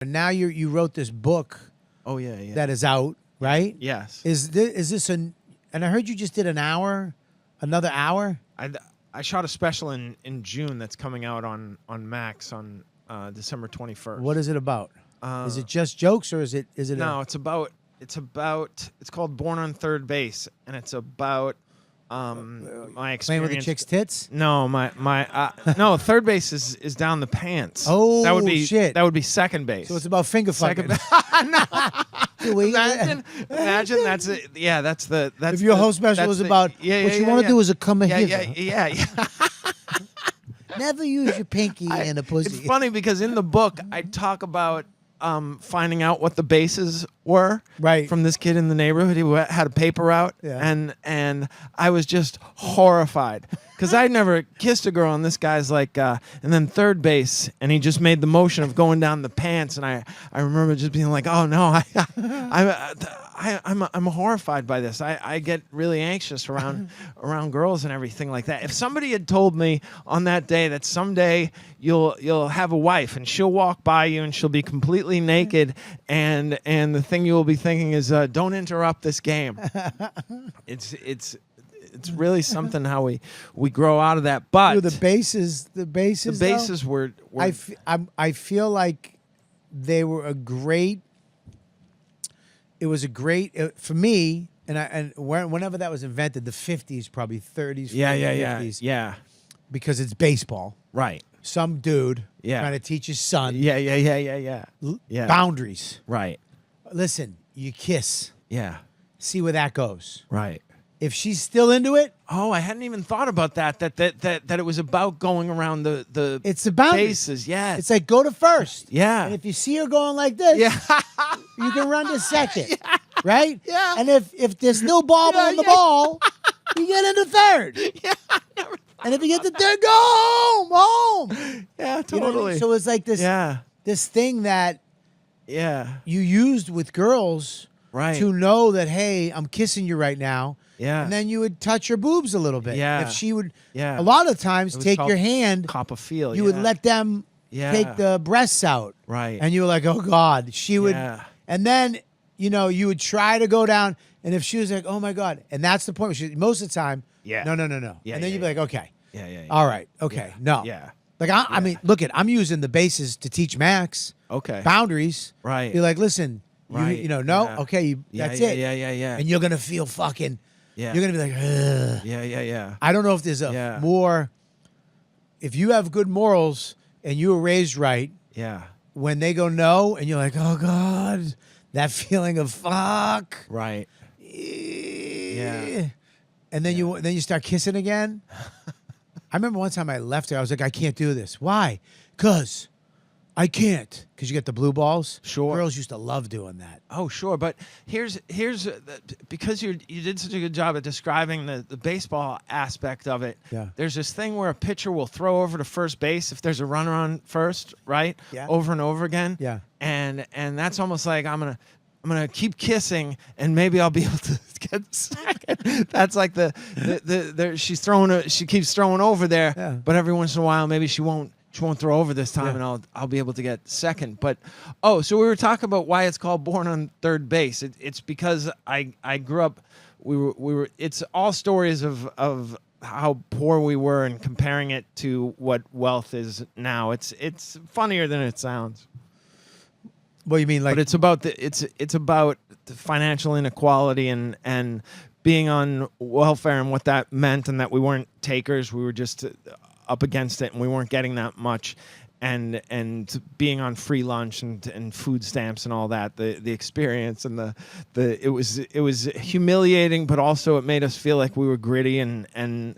And now you wrote this book. Oh yeah. That is out, right? Yes. Is this an? And I heard you just did another hour. I shot a special in June that's coming out on Max on December 21st. What is it about? Is it just jokes or is it? No, it's called Born on Third Base, and it's about my experience playing with the chick's tits. No, no. Third base is down the pants. Oh, that would be shit. That would be second base. So it's about finger fucking. Imagine that's it. Yeah, that's if your whole special was about what you want to do is a come hither. Yeah. Never use your pinky in a pussy. It's funny because in the book I talk about finding out what the bases were from this kid in the neighborhood. He had a paper route, and I was just horrified because I'd never kissed a girl, and this guy's like, and then third base, and he just made the motion of going down the pants, and I remember just being like, oh no, I'm horrified by this. I get really anxious around girls and everything like that. If somebody had told me on that day that someday you'll have a wife and she'll walk by you and she'll be completely naked and the thing you will be thinking is don't interrupt this game. It's really something how we grow out of that. But dude, the bases were I feel like they were a great. It was a great for me, and whenever that was invented, the 50s, probably 30s, 40s, 50s, because it's baseball, right? Some dude trying to teach his son, boundaries, right? Listen, you kiss, see where that goes, right? If she's still into it, oh, I hadn't even thought about that. That it was about going around the it's about bases. Yeah, it's like go to first. Yeah, and if you see her going like this, you can run to second, right? Yeah, and if there's still ball on the ball, you get into third. Yeah, I never thought and if you get to third, go home. Yeah, totally. You know what I mean? So it's like this. This thing that you used with girls, to know that hey, I'm kissing you right now. Yeah. And then you would touch her boobs a little bit. Yeah. If she would, a lot of times, take your hand. Cop a feel. You would let them take the breasts out. Right. And you were like, oh, God. She would. And then, you would try to go down. And if she was like, oh, my God. And that's the point. Most of the time, no. Yeah, and then you'd be like, okay. Yeah. All right. Okay. No. Yeah. Like, I mean, look I'm using the bases to teach Max. Okay. Boundaries. Right. Be like, listen. Right. No. Yeah. Okay. That's it. Yeah. And you're going to feel fucking. Yeah. You're going to be like, ugh. Yeah. I don't know if there's more. If you have good morals and you were raised right. Yeah. When they go no and you're like, oh, God, that feeling of fuck. Right. Yeah. And then you start kissing again. I remember one time I left her. I was like, I can't do this. Why? Because I can't. Because you get the blue balls. Sure. Girls used to love doing that. Oh, sure. But here's because you did such a good job at describing the baseball aspect of it. Yeah. There's this thing where a pitcher will throw over to first base if there's a runner on first, right? Yeah. Over and over again. Yeah. And that's almost like I'm gonna keep kissing and maybe I'll be able to get second. That's like she keeps throwing over there, but every once in a while maybe she won't throw over this time, and I'll be able to get second. But so we were talking about why it's called Born on Third Base. It's because I grew up. We were. It's all stories of how poor we were and comparing it to what wealth is now. It's funnier than it sounds. What do you mean, like? But it's about the financial inequality and being on welfare and what that meant, and that we weren't takers. We were just up against it, and we weren't getting that much, and being on free lunch and food stamps and all that. The experience and it was humiliating, but also it made us feel like we were gritty and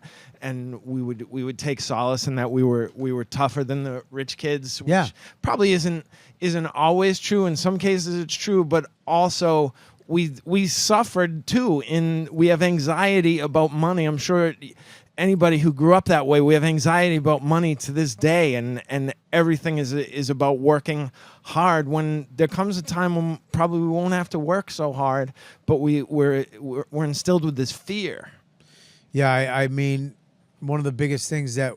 we would take solace in that we were tougher than the rich kids, which probably isn't always true. In some cases it's true, but also we suffered too. We have anxiety about money. I'm sure anybody who grew up that way, we have anxiety about money to this day, and everything is about working hard. When there comes a time when probably we won't have to work so hard, but we're instilled with this fear. Yeah, I mean, one of the biggest things that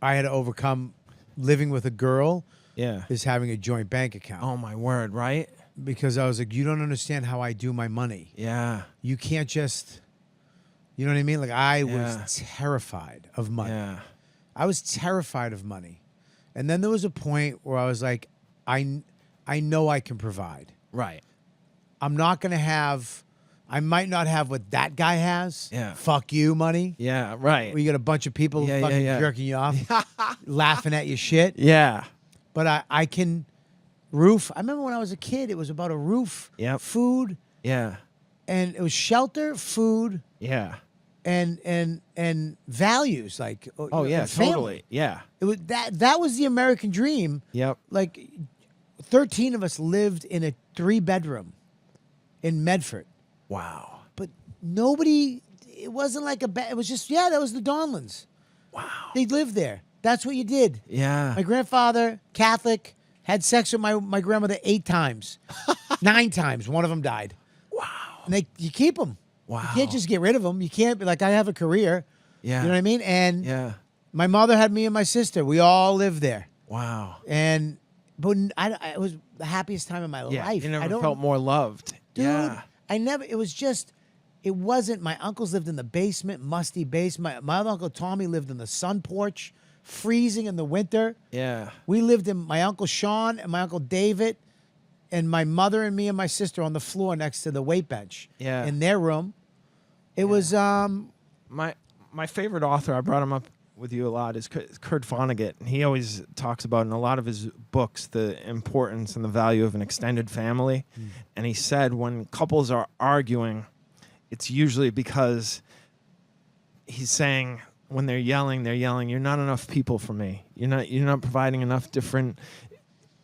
I had to overcome living with a girl Yeah. is having a joint bank account. Oh my word, right? Because I was like, you don't understand how I do my money. Yeah. You can't just, you know what I mean? Like I Yeah. was terrified of money. Yeah. I was terrified of money. And then there was a point where I was like, I know I can provide. Right. I'm not going to have, I might not have what that guy has. Yeah. Fuck you money. Yeah, right. Where you got a bunch of people Yeah, fucking yeah. jerking you off, laughing at your shit. Yeah. But I can roof. I remember when I was a kid, it was about a roof, Yep. food, Yeah. and it was shelter, food, Yeah. and values like Oh yeah, and family. totally. Yeah. It was that was the American dream. Yep. Like 13 of us lived in a 3-bedroom in Medford, Wow. but nobody. It wasn't like it was just that was the Donlins. Wow. They lived there. That's what you did. Yeah. My grandfather, Catholic, had sex with my grandmother 8 times, 9 times. One of them died. Wow. And you keep them. Wow. You can't just get rid of them. You can't be like, I have a career. Yeah. You know what I mean? And Yeah. my mother had me and my sister. We all lived there. Wow. But it was the happiest time of my Yeah. life. You I never don't, felt more loved. dude, Yeah. I never, it wasn't, my uncles lived in the basement, musty basement. My other uncle Tommy lived in the sun porch, freezing in the winter. Yeah. We lived in my Uncle Sean and my Uncle David and my mother and me and my sister on the floor next to the weight bench. Yeah. In their room. It was My favorite author, I brought him up with you a lot, is Kurt Vonnegut. And he always talks about in a lot of his books the importance and the value of an extended family. And he said when couples are arguing, it's usually because he's saying when they're yelling, you're not enough people for me. You're not providing enough different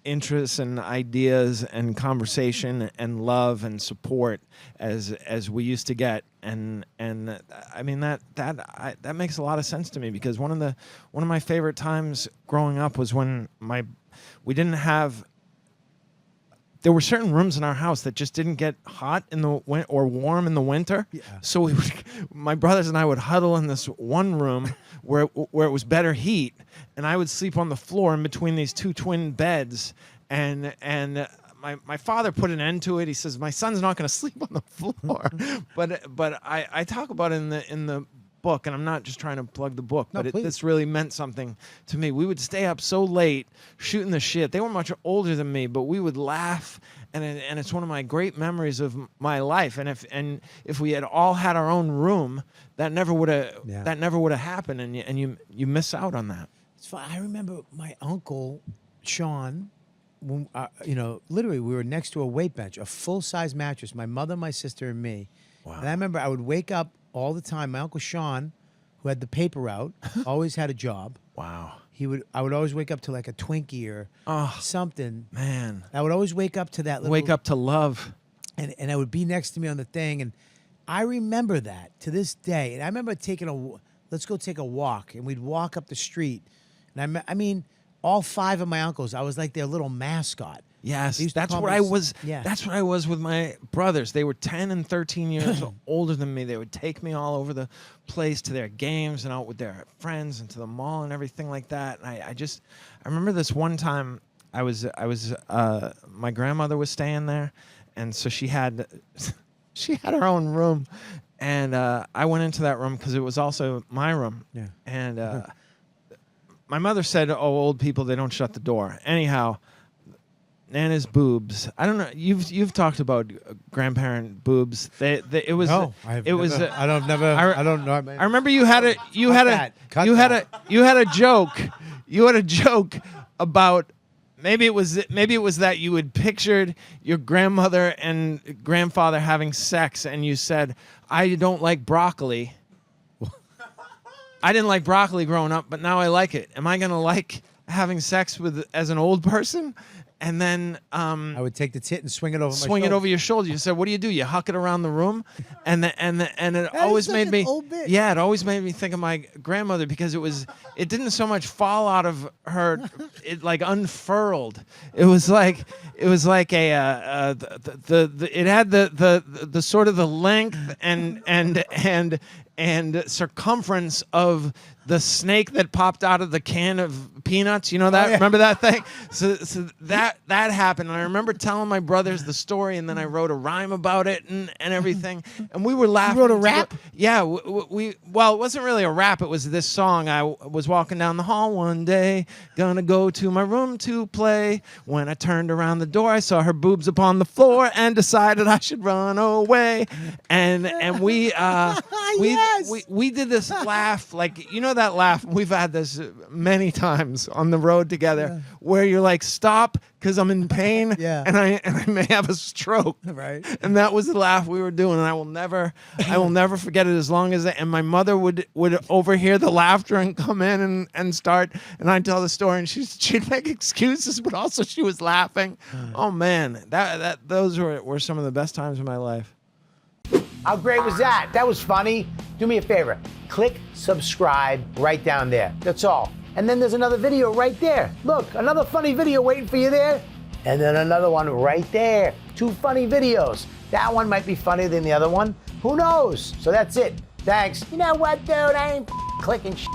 interests and ideas and conversation and love and support as we used to get. And I mean that makes a lot of sense to me, because one of my favorite times growing up was when there were certain rooms in our house that just didn't get hot in the or warm in the winter. Yeah. So my brothers and I would huddle in this one room where it was better heat, and I would sleep on the floor in between these 2 twin beds. And my father put an end to it. He says my son's not going to sleep on the floor. but I talk about it in the book, and I'm not just trying to plug the book, No, but please. this really meant something to me. We would stay up so late shooting the shit. They were much older than me, but we would laugh, and it's one of my great memories of my life. And if we had all had our own room, that never would have happened, and you miss out on that. It's fun. I remember my uncle Sean. When, literally, we were next to a weight bench, a full-size mattress. My mother, my sister, and me. Wow. And I remember I would wake up all the time. My Uncle Sean, who had the paper route, always had a job. Wow. I would always wake up to like a Twinkie or something. Man. I would always wake up to that little... Wake up to love. And I would be next to me on the thing. And I remember that to this day. And I remember let's go take a walk. And we'd walk up the street. And I mean, all 5 of my uncles, I was like their little mascot. Yes, They that's call what me I was. Yeah. That's what I was with my brothers. They were 10 and 13 years older than me. They would take me all over the place to their games and out with their friends and to the mall and everything like that. And I remember this one time my grandmother was staying there, and so she had her own room, and I went into that room because it was also my room. Yeah. And my mother said, "Oh, old people, they don't shut the door." Anyhow. Nana's boobs. I don't know. You've talked about grandparent boobs. It was. No, I don't know. I remember you had a joke. You had a joke about maybe it was that you had pictured your grandmother and grandfather having sex, and you said, "I don't like broccoli." I didn't like broccoli growing up, but now I like it. Am I gonna like having sex as an old person? And then I would take the tit and swing it over over your shoulder. You said, "What do? You huck it around the room," and it always made me. Old bit. Yeah, it always made me think of my grandmother, because it didn't so much fall out of her, it like unfurled. It was like a it had the sort of the length and circumference of the snake that popped out of the can of peanuts. You know that? Oh, yeah. Remember that thing? So that happened. And I remember telling my brothers the story, and then I wrote a rhyme about it and everything. And we were laughing. You wrote a rap? Yeah. Well, it wasn't really a rap. It was this song. I was walking down the hall one day, gonna go to my room to play. When I turned around the door, I saw her boobs upon the floor and decided I should run away. And we Yes. we did this laugh, like, you know that laugh, we've had this many times on the road together, where you're like, stop, because I'm in pain, and I may have a stroke. Right. And that was the laugh we were doing, and I will never forget it as long as and my mother would overhear the laughter and come in and start, and I'd tell the story, and she'd make excuses, but also she was laughing. Oh man, those were some of the best times of my life. How great was that? That was funny. Do me a favor. Click subscribe right down there. That's all. And then there's another video right there. Look, another funny video waiting for you there. And then another one right there. 2 funny videos. That one might be funnier than the other one. Who knows? So that's it. Thanks. You know what, dude? I ain't clicking shit.